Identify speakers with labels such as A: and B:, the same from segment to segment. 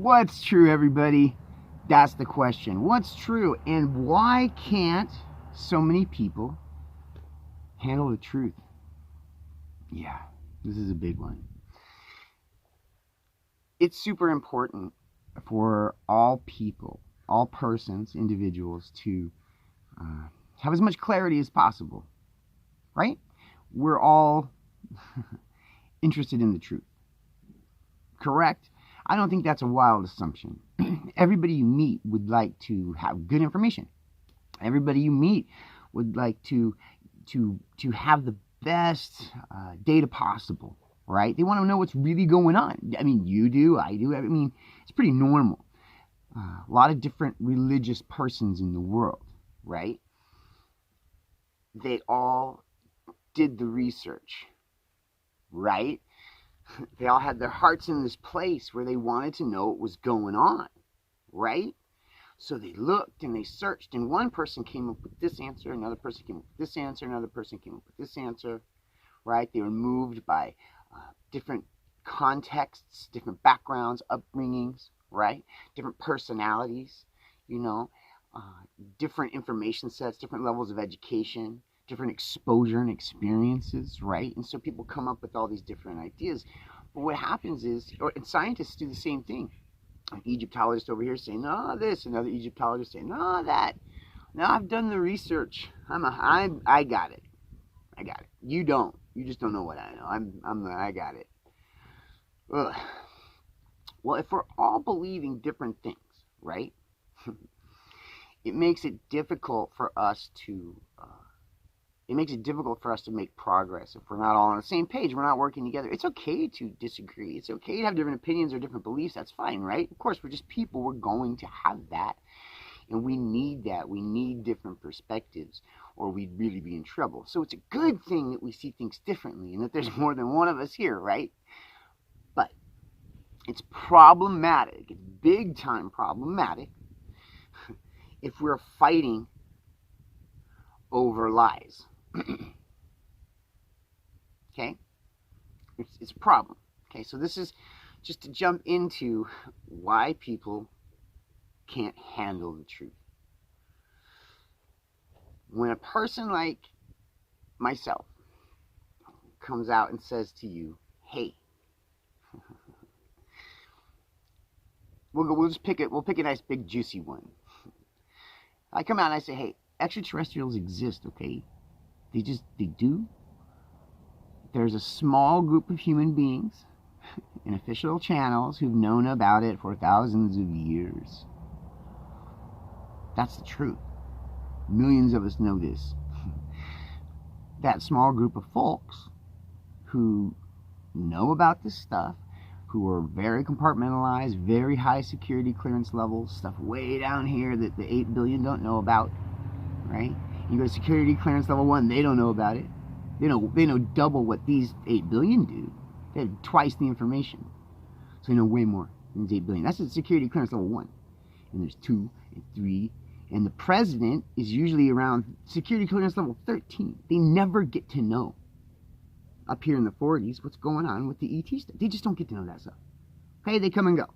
A: What's true, everybody? That's the question. What's true, and why can't so many people handle the truth? Yeah, this is a big one. It's super important for all people, all persons, individuals to have as much clarity as possible, right? We're all interested in the truth, correct? I don't think that's a wild assumption. Everybody you meet would like to have good information. Everybody you meet would like to have the best data possible, right? They want to know what's really going on. I mean, you do, I do. I mean, it's pretty normal. A lot of different religious persons in the world, right? They all did the research, right? They all had their hearts in this place where they wanted to know what was going on, right? So they looked and they searched, and one person came up with this answer, another person came up with this answer, another person came up with this answer, right? They were moved by different contexts, different backgrounds, upbringings, right? Different personalities, different information sets, different levels of education, different exposure and experiences, right? And so people come up with all these different ideas. But what happens is, and scientists do the same thing. An Egyptologist over here saying, no, this, another Egyptologist saying, no, that. No, I've done the research. I got it. I got it. You don't. You just don't know what I know. I got it. Ugh. Well, if we're all believing different things, right? It makes it difficult for us to make progress if we're not all on the same page. We're not working together. It's okay to disagree. It's okay to have different opinions or different beliefs. That's fine, right? Of course, we're just people. We're going to have that. And we need that. We need different perspectives, or we'd really be in trouble. So it's a good thing that we see things differently and that there's more than one of us here, right? But it's problematic. It's big time problematic if we're fighting over lies. Okay? It's a problem. Okay, so this is just to jump into why people can't handle the truth. When a person like myself comes out and says to you, hey, we'll pick a nice big juicy one. I come out and I say, hey, extraterrestrials exist, okay? They do. There's a small group of human beings in official channels who've known about it for thousands of years. That's the truth. Millions of us know this. That small group of folks who know about this stuff, who are very compartmentalized, very high security clearance levels, stuff way down here that the 8 billion don't know about, right? You go to security clearance level 1, they don't know about it. They know double what these 8 billion do. They have twice the information. So they know way more than 8 billion. That's the security clearance level 1. And there's 2 and 3. And the president is usually around security clearance level 13. They never get to know up here in the 40s what's going on with the ET stuff. They just don't get to know that stuff. Okay, they come and go.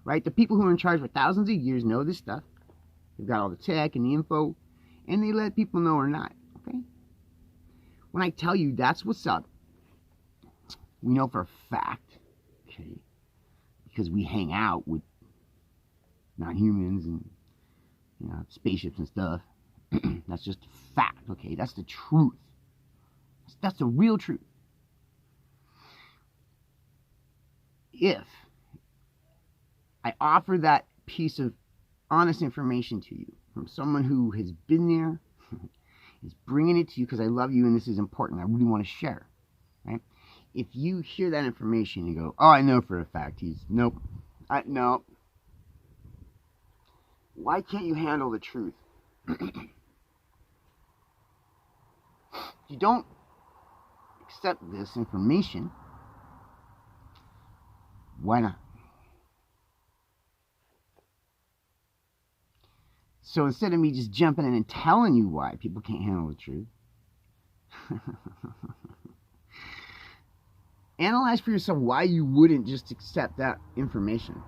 A: Right? The people who are in charge for thousands of years know this stuff. They've got all the tech and the info. And they let people know or not. Okay? When I tell you that's what's up, we know for a fact, okay, because we hang out with non-humans and spaceships and stuff. That's just fact, okay? That's the truth. That's the real truth. If I offer that piece of honest information to you from someone who has been there, is bringing it to you because I love you and this is important, I really want to share, right? If you hear that information and go, oh, I know for a fact nope. Why can't you handle the truth? You don't accept this information. Why not? So instead of me just jumping in and telling you why people can't handle the truth, analyze for yourself why you wouldn't just accept that information.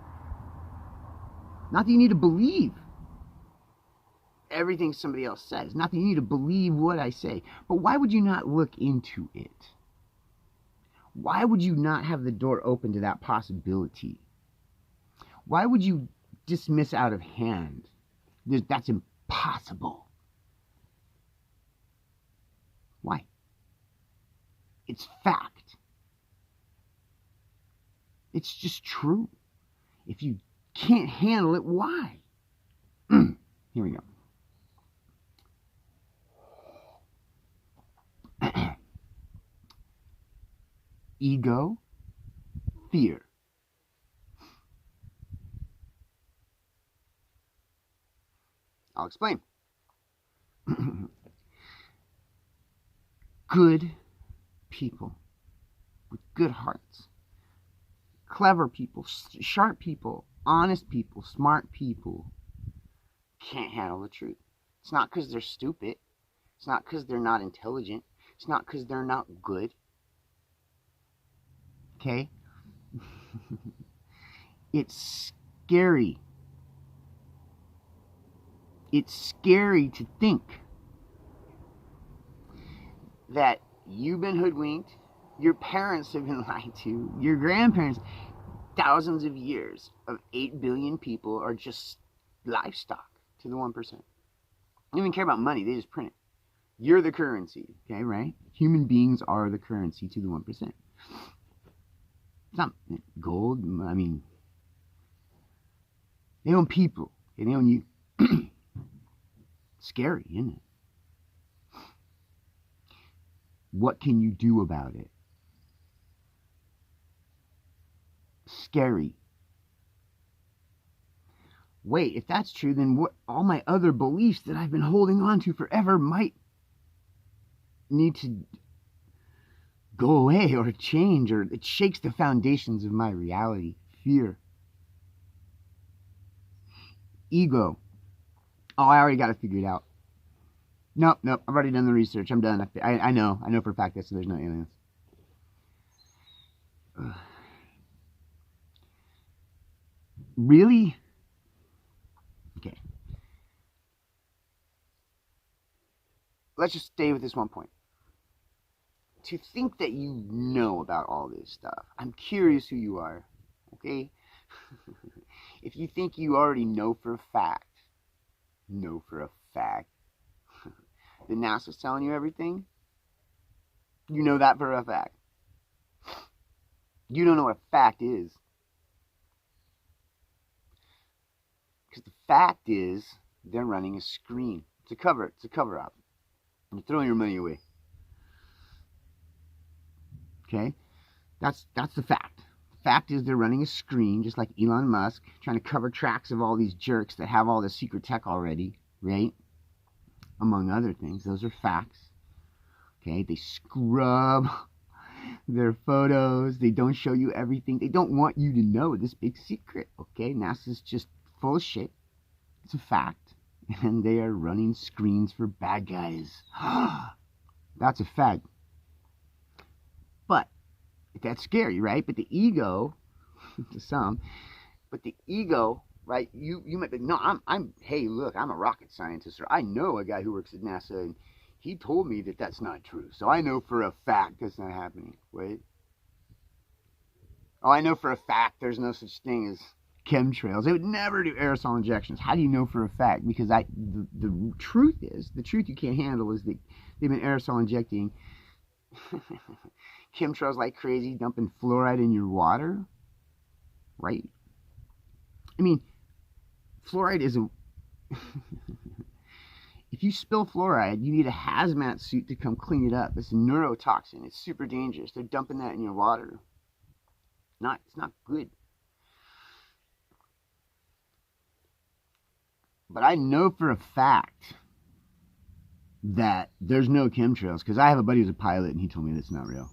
A: Not that you need to believe everything somebody else says. Not that you need to believe what I say. But why would you not look into it? Why would you not have the door open to that possibility? Why would you dismiss out of hand? That's impossible. Why? It's fact. It's just true. If you can't handle it, why? Here we go. Ego, fear. I'll explain. Good people with good hearts, clever people, sharp people, honest people, smart people can't handle the truth. It's not because they're stupid. It's not because they're not intelligent. It's not because they're not good. Okay? It's scary. It's scary to think that you've been hoodwinked, your parents have been lied to, your grandparents, thousands of years of 8 billion people are just livestock to the 1%. They don't even care about money, they just print it. You're the currency, okay, right? Human beings are the currency to the 1%. It's not gold, I mean, they own people, okay? They own you. Scary, isn't it? What can you do about it? Scary. Wait, if that's true, then what? All my other beliefs that I've been holding on to forever might need to go away or change, or it shakes the foundations of my reality. Fear. Ego. Oh, I already got it figured out. Nope, I've already done the research. I'm done. I know for a fact that there's no aliens. Really? Okay. Let's just stay with this one point. To think that you know about all this stuff, I'm curious who you are, okay? If you think you already know for a fact, that NASA's telling you everything, you know that for a fact. You don't know what a fact is. Because the fact is, they're running a screen. It's a cover-up. You're throwing your money away. Okay? That's the fact. The fact is they're running a screen, just like Elon Musk, trying to cover tracks of all these jerks that have all the secret tech already, right? Among other things. Those are facts. Okay? They scrub their photos. They don't show you everything. They don't want you to know this big secret. Okay? NASA's just full of shit. It's a fact. And they are running screens for bad guys. That's a fact. But that's scary, right? But the ego, to some, right? You might be, no, hey, look, I'm a rocket scientist, or I know a guy who works at NASA, and he told me that that's not true. So I know for a fact that's not happening. Wait. Oh, I know for a fact there's no such thing as chemtrails. They would never do aerosol injections. How do you know for a fact? Because the truth you can't handle is that they've been aerosol injecting chemtrails like crazy, dumping fluoride in your water, right? I mean, fluoride is if you spill fluoride, you need a hazmat suit to come clean it up. It's a neurotoxin. It's super dangerous. They're dumping that in your water. It's not good. But I know for a fact that there's no chemtrails, because I have a buddy who's a pilot and he told me that's not real.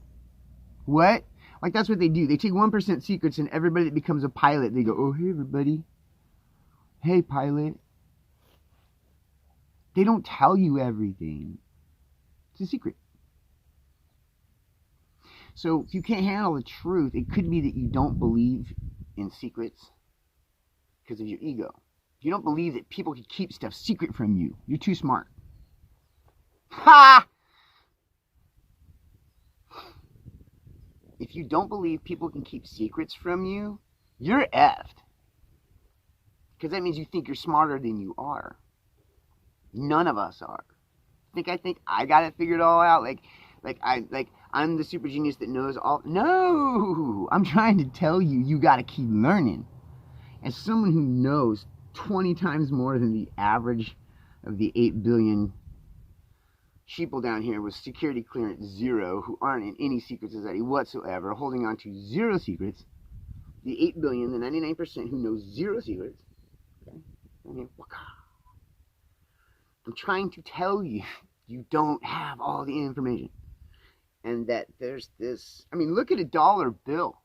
A: What? Like, that's what they do. They take 1% secrets, and everybody that becomes a pilot, they go, oh, hey, everybody. Hey, pilot. They don't tell you everything. It's a secret. So if you can't handle the truth, it could be that you don't believe in secrets because of your ego. You don't believe that people can keep stuff secret from you. You're too smart. Ha! If you don't believe people can keep secrets from you, you're effed. Because that means you think you're smarter than you are. None of us are. I think I got it figured all out. I'm the super genius that knows all. No! I'm trying to tell you, you got to keep learning. As someone who knows 20 times more than the average of the 8 billion sheeple down here with security clearance 0, who aren't in any secret society whatsoever, holding on to 0 secrets, the 8 billion, the 99% who knows 0 secrets, okay? I'm trying to tell you, you don't have all the information. And that there's this, I mean, look at a dollar bill.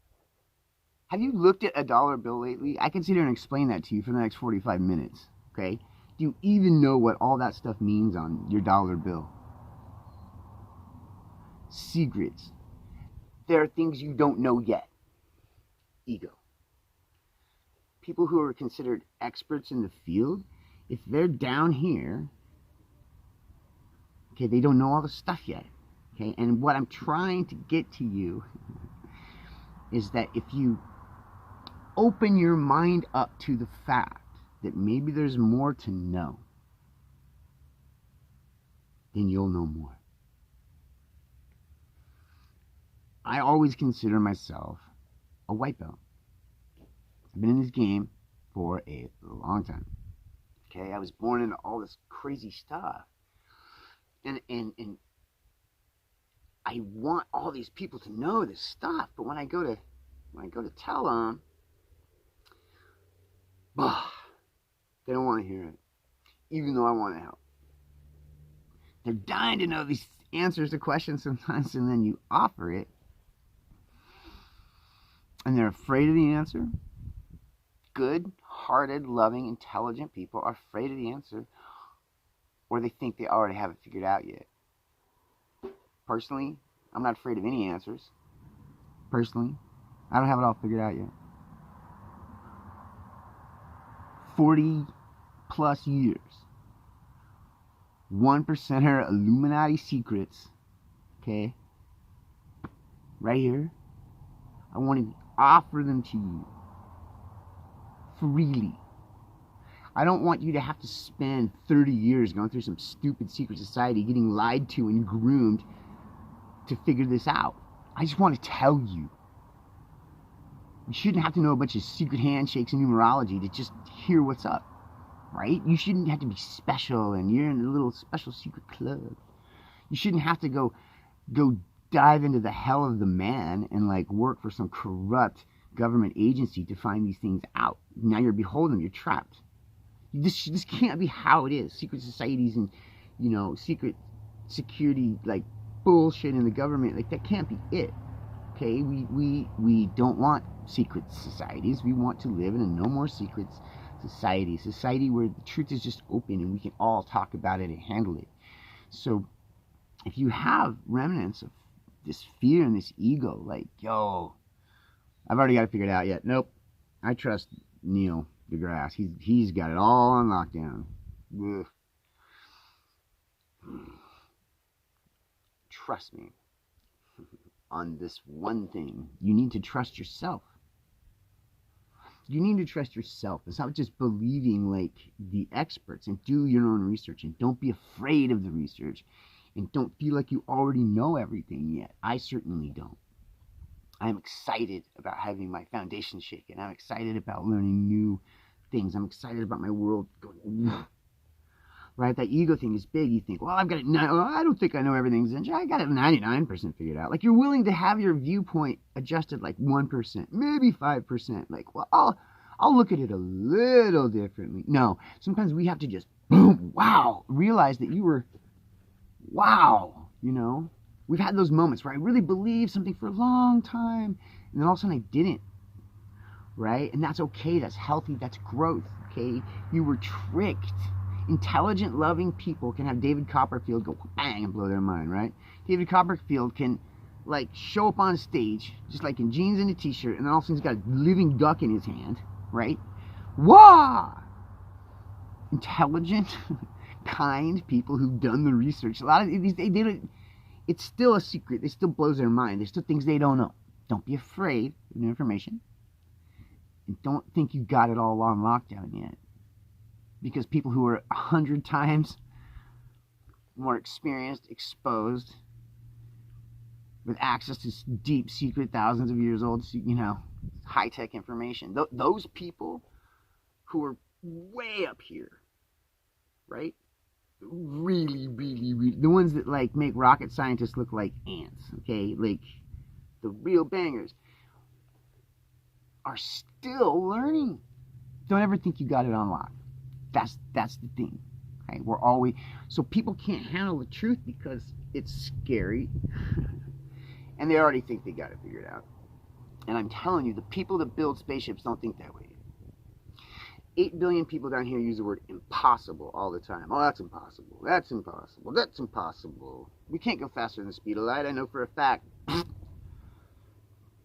A: Have you looked at a dollar bill lately? I can sit here and explain that to you for the next 45 minutes, okay? Do you even know what all that stuff means on your dollar bill? Secrets. There are things you don't know yet. Ego. People who are considered experts in the field, if they're down here, okay, they don't know all the stuff yet. Okay, and what I'm trying to get to you is that if you open your mind up to the fact that maybe there's more to know, then you'll know more. I always consider myself a white belt. I've been in this game for a long time. Okay, I was born into all this crazy stuff. And I want all these people to know this stuff, but when I go to tell them, they don't want to hear it, even though I want to help. They're dying to know these answers to questions sometimes, and then you offer it, and they're afraid of the answer. Good-hearted, loving, intelligent people are afraid of the answer, or they think they already have it figured out yet. Personally, I'm not afraid of any answers. Personally, I don't have it all figured out yet. 40 plus years. 1%er Illuminati secrets. Okay? Right here. I want to offer them to you. Freely. I don't want you to have to spend 30 years going through some stupid secret society, getting lied to and groomed to figure this out. I just want to tell you. You shouldn't have to know a bunch of secret handshakes and numerology to just hear what's up, right? You shouldn't have to be special and you're in a little special secret club. You shouldn't have to go dive into the hell of the man and work for some corrupt government agency to find these things out. Now you're beholden, you're trapped. This can't be how it is. Secret societies and, secret security, bullshit in the government, that can't be it. Okay, we don't want secret societies. We want to live in a no more secrets society where the truth is just open and we can all talk about it and handle it. So if you have remnants of this fear and this ego, I've already got it figured out yet. Nope. I trust Neil deGrasse. He's got it all on lockdown. Ugh. Trust me on this one thing. You need to trust yourself. You need to trust yourself. It's not just believing the experts, and do your own research, and don't be afraid of the research, and don't feel like you already know everything yet. I certainly don't. I'm excited about having my foundation shaken. I'm excited about learning new things. I'm excited about my world going, right? That ego thing is big. You think, well, I've got it. I don't think I know everything. I got it 99% figured out. You're willing to have your viewpoint adjusted 1%, maybe 5%. I'll look at it a little differently. No, sometimes we have to just boom, wow, realize that you were, wow, We've had those moments where I really believed something for a long time, and then all of a sudden I didn't, right? And that's okay. That's healthy. That's growth, okay? You were tricked. Intelligent, loving people can have David Copperfield go bang and blow their mind, right? David Copperfield can, show up on stage, just in jeans and a t-shirt, and then all of a sudden he's got a living duck in his hand, right? Wah! intelligent, kind people who've done the research. A lot of these, they did it. It's still a secret. It still blows their mind. There's still things they don't know. Don't be afraid of new information. And don't think you got it all on lockdown yet. Because people who are 100 times more experienced, exposed, with access to deep secret, thousands of years old, high-tech information. Those people who are way up here, right? Really, really, really, the ones that like make rocket scientists look like ants, okay? Like the real bangers are still learning. Don't ever think you got it on lock. That's the thing. Okay? So people can't handle the truth because it's scary. And they already think they got it figured out. And I'm telling you, the people that build spaceships don't think that way. 8 billion people down here use the word impossible all the time. Oh, that's impossible. That's impossible. That's impossible. We can't go faster than the speed of light. I know for a fact.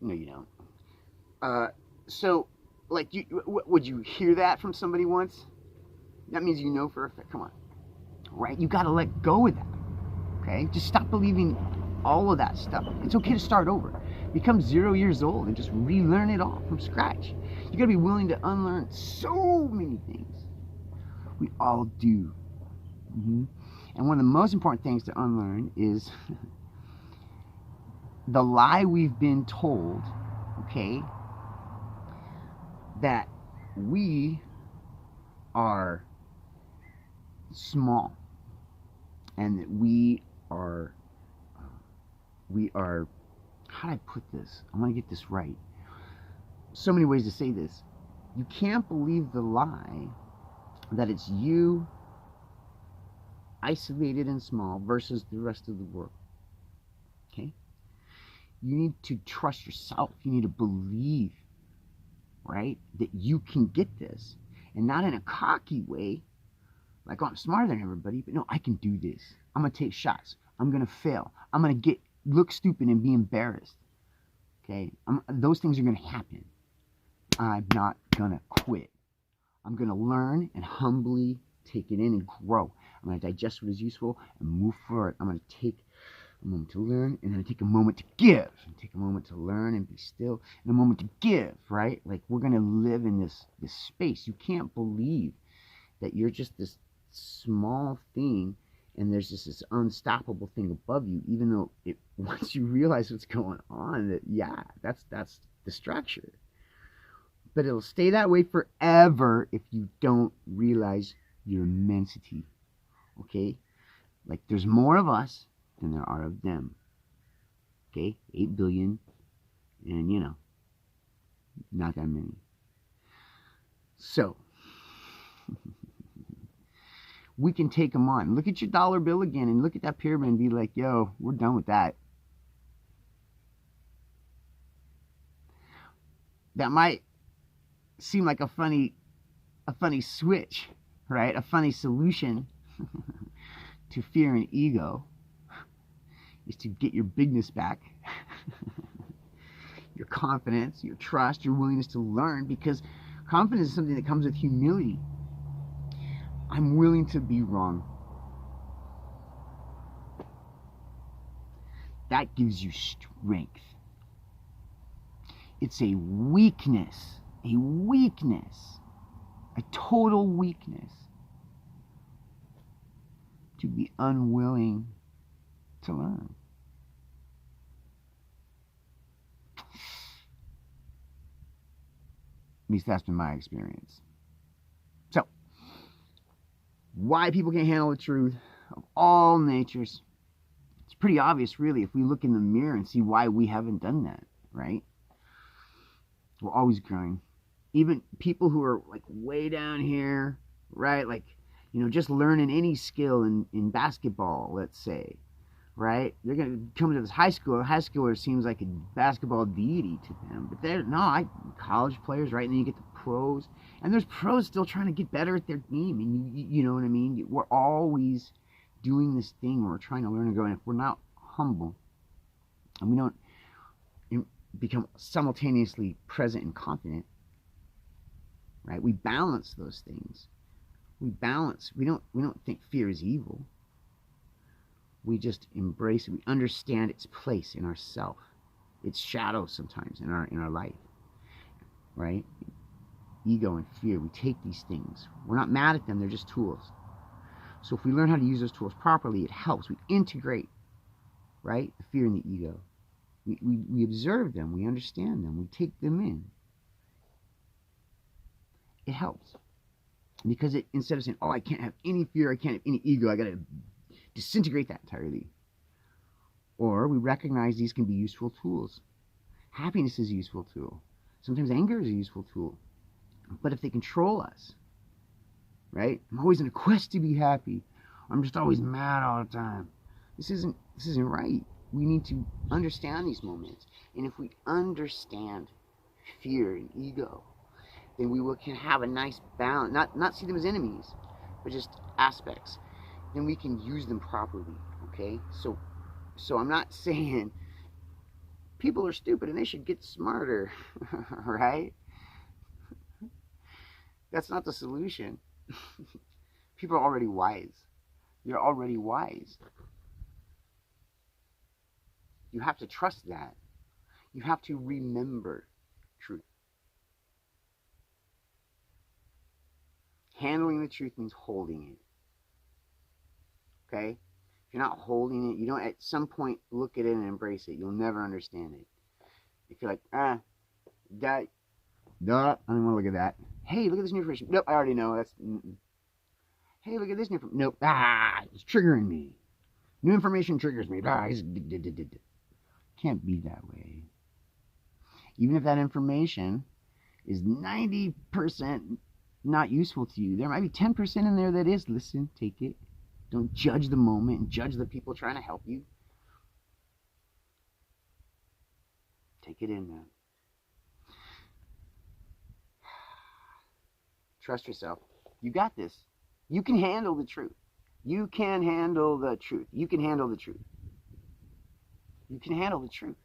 A: No, you don't. So, like, would you hear that from somebody once? That means you know for a fact. Come on. Right? You got to let go of that. Okay? Just stop believing all of that stuff. It's okay to start over. Become 0 years old and just relearn it all from scratch. You gotta be willing to unlearn so many things. We all do. And one of the most important things to unlearn is the lie we've been told, okay, that we are small and that we are, how do I put this? I want to get this right. So many ways to say this. You can't believe the lie that it's you, isolated and small, versus the rest of the world. Okay? You need to trust yourself. You need to believe, right, that you can get this. And not in a cocky way, like, oh, I'm smarter than everybody, but no, I can do this. I'm going to take shots. I'm going to fail. I'm going to look stupid and be embarrassed. Okay? Those things are going to happen. I'm not going to quit. I'm going to learn and humbly take it in and grow. I'm going to digest what is useful and move forward. I'm going to take a moment to learn and then take a moment to give. And take a moment to learn and be still and a moment to give, right? Like, we're going to live in this space. You can't believe that you're just this small thing and there's just this unstoppable thing above you, even though once you realize what's going on, that, yeah, that's the structure. But it'll stay that way forever if you don't realize your immensity. Okay? Like, there's more of us than there are of them. Okay? 8 billion. And, not that many. So, we can take them on. Look at your dollar bill again and look at that pyramid and be like, yo, we're done with that. That might seem like a funny switch, right? A funny solution to fear and ego is to get your bigness back, your confidence, your trust, your willingness to learn, because confidence is something that comes with humility. I'm willing to be wrong. That gives you strength. It's a weakness. A total weakness to be unwilling to learn. At least that's been my experience. So, why people can't handle the truth of all natures? It's pretty obvious, really, if we look in the mirror and see why we haven't done that, right? We're always growing. Even people who are like way down here, right? Like, just learning any skill in basketball, let's say, right? They're going to come to this high school. A high schooler seems like a basketball deity to them. But college players, right? And then you get the pros. And there's pros still trying to get better at their game. And you know what I mean? We're always doing this thing where we're trying to learn and grow. And if we're not humble and we don't become simultaneously present and confident, right? We balance those things. We balance. We don't think fear is evil. We just embrace it. We understand its place in ourself, its shadow sometimes in our life, right? Ego and fear. We take these things. We're not mad at them. They're just tools. So if we learn how to use those tools properly, it helps. We integrate, right? The fear and the ego. We observe them. We understand them. We take them in. It helps. Because it, instead of saying, oh, I can't have any fear, I can't have any ego, I got to disintegrate that entirely. Or we recognize these can be useful tools. Happiness is a useful tool. Sometimes anger is a useful tool. But if they control us, right? I'm always in a quest to be happy. I'm just always mad all the time. This isn't right. We need to understand these moments. And if we understand fear and ego, then we can have a nice balance. Not see them as enemies, but just aspects. Then we can use them properly. Okay? So I'm not saying people are stupid and they should get smarter. Right? That's not the solution. People are already wise. You're already wise. You have to trust that. You have to remember truth. Handling the truth means holding it. Okay? If you're not holding it, you don't at some point look at it and embrace it. You'll never understand it. If you're like, I don't want to look at that. Hey, look at this new information. Nope, I already know. That's. Hey, look at this new information. Nope. It's triggering me. New information triggers me. Can't be that way. Even if that information is 90% not useful to you, there might be 10% in there that is. Listen, take it. Don't judge the moment and judge the people trying to help you. Take it in, man. Trust yourself. You got this. You can handle the truth. You can handle the truth. You can handle the truth. You can handle the truth.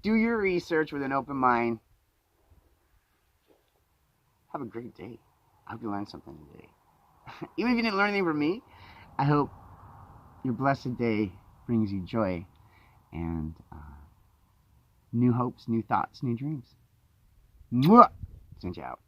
A: Do your research with an open mind. Have a great day. I hope you learned something today. Even if you didn't learn anything from me, I hope your blessed day brings you joy and new hopes, new thoughts, new dreams. Mwah! Send you out.